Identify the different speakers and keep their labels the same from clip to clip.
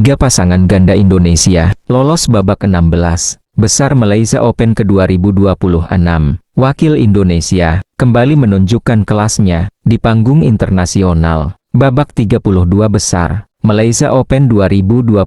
Speaker 1: Tiga pasangan ganda Indonesia lolos babak 16 besar Malaysia Open ke-2026. Wakil Indonesia kembali menunjukkan kelasnya di panggung internasional. Babak 32 besar Malaysia Open 2026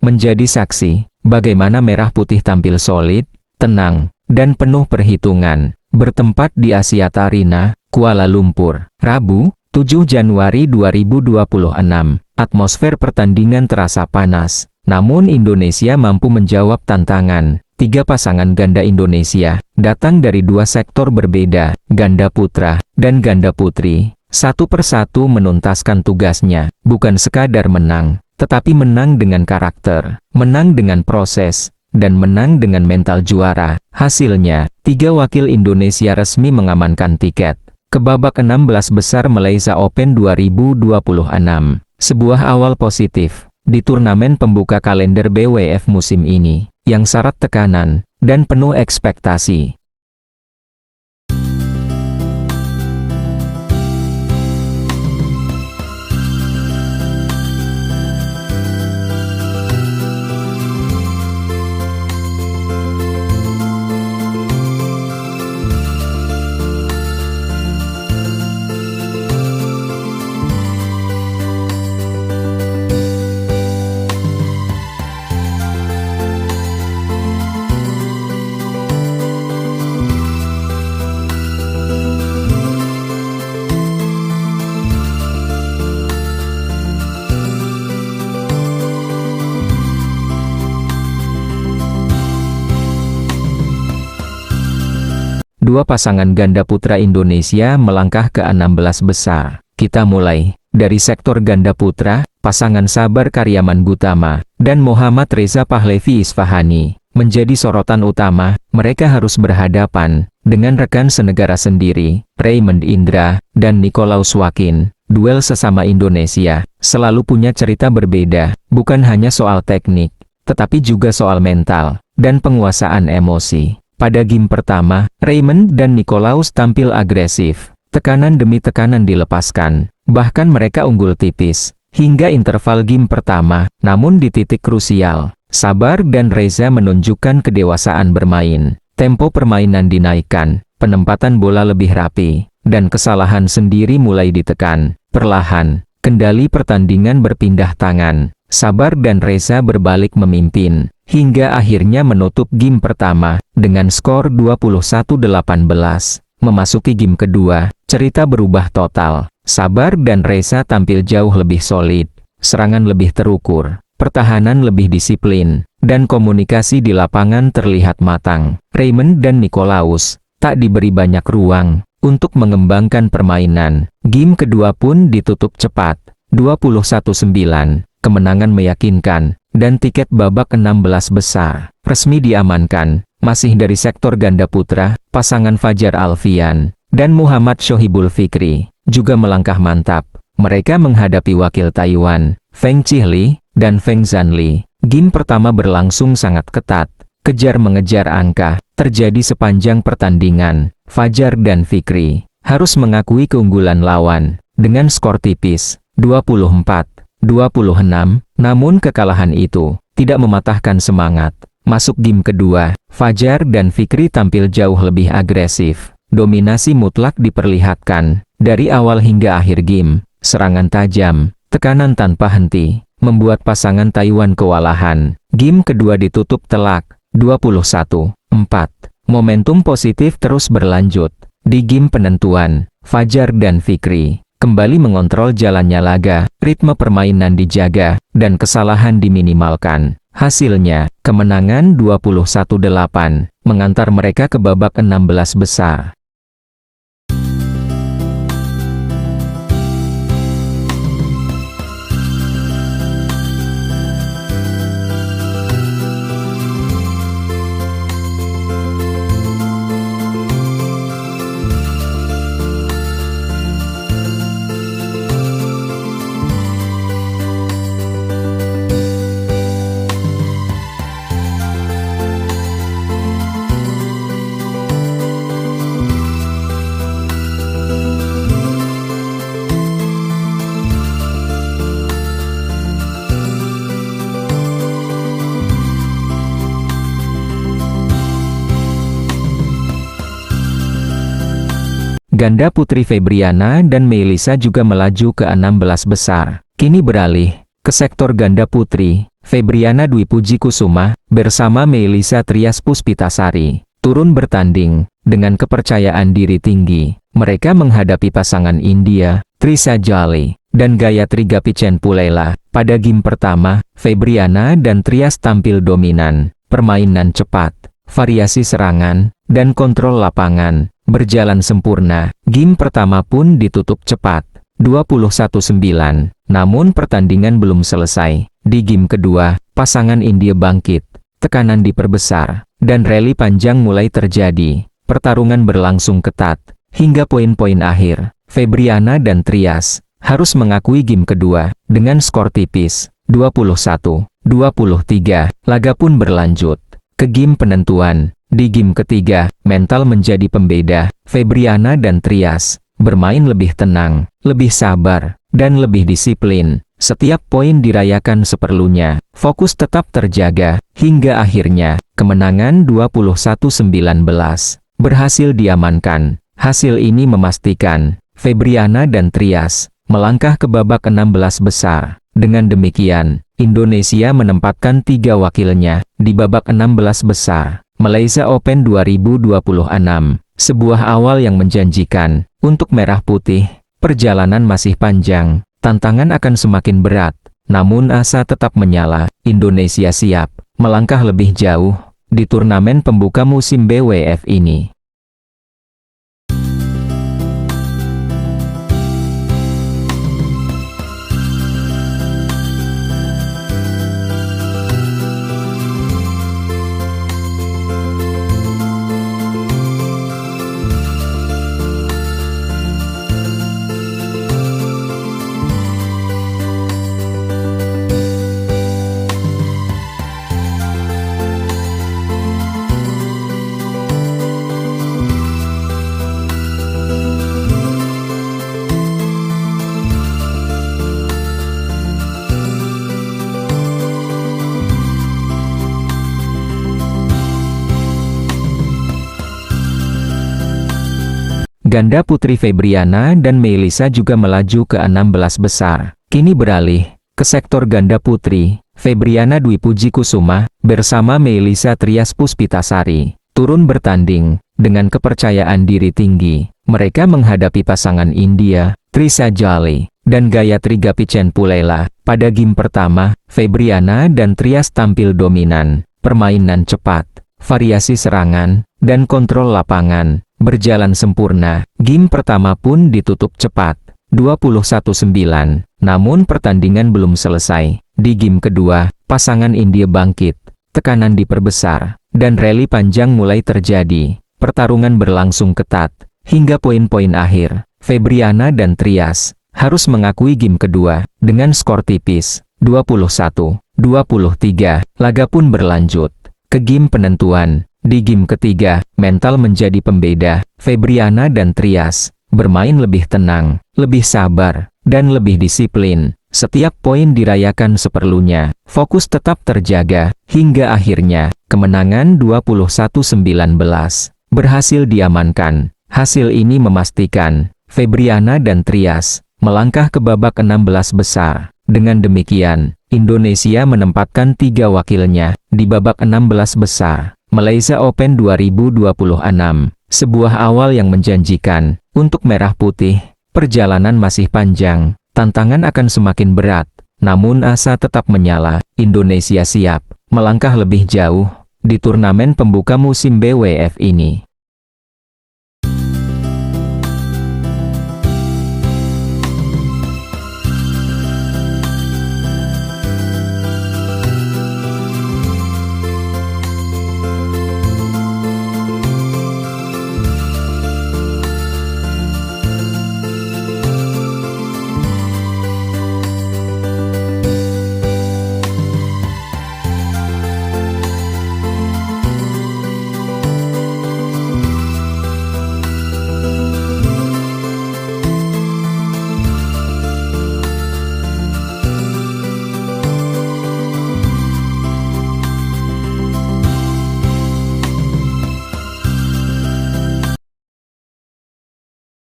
Speaker 1: menjadi saksi bagaimana Merah Putih tampil solid, tenang, dan penuh perhitungan. Bertempat di Axiata Arena, Kuala Lumpur, Rabu, 7 Januari 2026. Atmosfer pertandingan terasa panas, namun Indonesia mampu menjawab tantangan. Tiga pasangan ganda Indonesia datang dari dua sektor berbeda, ganda putra dan ganda putri. Satu persatu menuntaskan tugasnya, bukan sekadar menang, tetapi menang dengan karakter, menang dengan proses, dan menang dengan mental juara. Hasilnya, tiga wakil Indonesia resmi mengamankan tiket ke babak 16 besar Malaysia Open 2026. Sebuah awal positif di turnamen pembuka kalender BWF musim ini, yang syarat tekanan dan penuh ekspektasi. Dua pasangan ganda putra Indonesia melangkah ke 16 besar. Kita mulai dari sektor ganda putra, pasangan Sabar Karyaman Gutama dan Muhammad Reza Pahlavi Isfahani menjadi sorotan utama. Mereka harus berhadapan dengan rekan senegara sendiri, Raymond Indra dan Nicolaus Wakin. Duel sesama Indonesia selalu punya cerita berbeda, bukan hanya soal teknik, tetapi juga soal mental dan penguasaan emosi. Pada game pertama, Raymond dan Nicolaus tampil agresif. Tekanan demi tekanan dilepaskan. Bahkan mereka unggul tipis hingga interval game pertama. Namun di titik krusial, Sabar dan Reza menunjukkan kedewasaan bermain. Tempo permainan dinaikkan, penempatan bola lebih rapi, dan kesalahan sendiri mulai ditekan. Perlahan, kendali pertandingan berpindah tangan. Sabar dan Reza berbalik memimpin, hingga akhirnya menutup game pertama dengan skor 21-18. Memasuki game kedua, cerita berubah total. Sabar dan Reza tampil jauh lebih solid, serangan lebih terukur, pertahanan lebih disiplin, dan komunikasi di lapangan terlihat matang. Raymond dan Nicolaus tak diberi banyak ruang untuk mengembangkan permainan. Game kedua pun ditutup cepat, 21-9. Kemenangan meyakinkan, dan tiket babak 16 besar resmi diamankan. Masih dari sektor ganda putra, pasangan Fajar Alfian dan Muhammad Shohibul Fikri juga melangkah mantap. Mereka menghadapi wakil Taiwan, Feng Chihli dan Feng Zhanli. Game pertama berlangsung sangat ketat, kejar-mengejar angka terjadi sepanjang pertandingan. Fajar dan Fikri harus mengakui keunggulan lawan dengan skor tipis, 24-26, namun kekalahan itu tidak mematahkan semangat. Masuk game kedua, Fajar dan Fikri tampil jauh lebih agresif. Dominasi mutlak diperlihatkan dari awal hingga akhir game. Serangan tajam, tekanan tanpa henti, membuat pasangan Taiwan kewalahan. Game kedua ditutup telak, 21-4. Momentum positif terus berlanjut. Di game penentuan, Fajar dan Fikri kembali mengontrol jalannya laga, ritme permainan dijaga, dan kesalahan diminimalkan. Hasilnya, kemenangan 21-8, mengantar mereka ke babak 16 besar. Ganda putri Febriana dan Melisa juga melaju ke 16 besar. Kini beralih ke sektor ganda putri. Febriana Dwi Puji Kusuma bersama Melisa Trias Puspitasari turun bertanding dengan kepercayaan diri tinggi. Mereka menghadapi pasangan India, Trisa Jali, dan Gayatri Gopichand-Pulela. Pada game pertama, Febriana dan Trias tampil dominan. Permainan cepat, variasi serangan, dan kontrol lapangan berjalan sempurna. Game pertama pun ditutup cepat, 21-9. Namun pertandingan belum selesai. Di game kedua, pasangan India bangkit. Tekanan diperbesar, dan rally panjang mulai terjadi. Pertarungan berlangsung ketat, hingga poin-poin akhir. Febriana dan Trias harus mengakui game kedua dengan skor tipis, 21-23. Laga pun berlanjut ke game penentuan. Di game ketiga, mental menjadi pembeda. Febriana dan Trias bermain lebih tenang, lebih sabar, dan lebih disiplin. Setiap poin dirayakan seperlunya. Fokus tetap terjaga, hingga akhirnya, kemenangan 21-19 berhasil diamankan. Hasil ini memastikan Febriana dan Trias melangkah ke babak 16 besar. Dengan demikian, Indonesia menempatkan 3 wakilnya di babak 16 besar. Malaysia Open 2026, sebuah awal yang menjanjikan. Untuk Merah Putih, perjalanan masih panjang, tantangan akan semakin berat, namun asa tetap menyala. Indonesia siap melangkah lebih jauh di turnamen pembuka musim BWF ini. Ganda putri Febriana dan Melisa juga melaju ke 16 besar. Kini beralih ke sektor ganda putri. Febriana Dwi Puji Kusuma bersama Melisa Trias Puspitasari turun bertanding dengan kepercayaan diri tinggi. Mereka menghadapi pasangan India, Trisa Jali, dan Gayatri Gopichand-Pulela. Pada game pertama, Febriana dan Trias tampil dominan. Permainan cepat, variasi serangan, dan kontrol lapangan berjalan sempurna. Game pertama pun ditutup cepat, 21-9. Namun pertandingan belum selesai. Di game kedua, pasangan India bangkit. Tekanan diperbesar, dan rally panjang mulai terjadi. Pertarungan berlangsung ketat, hingga poin-poin akhir. Febriana dan Trias harus mengakui game kedua dengan skor tipis, 21-23. Laga pun berlanjut ke game penentuan. Di game ketiga, mental menjadi pembeda. Febriana dan Trias bermain lebih tenang, lebih sabar, dan lebih disiplin. Setiap poin dirayakan seperlunya. Fokus tetap terjaga, hingga akhirnya, kemenangan 21-19 berhasil diamankan. Hasil ini memastikan Febriana dan Trias melangkah ke babak 16 besar. Dengan demikian, Indonesia menempatkan 3 wakilnya di babak 16 besar. Malaysia Open 2026, sebuah awal yang menjanjikan. Untuk Merah Putih, perjalanan masih panjang, tantangan akan semakin berat, namun asa tetap menyala. Indonesia siap melangkah lebih jauh di turnamen pembuka musim BWF ini.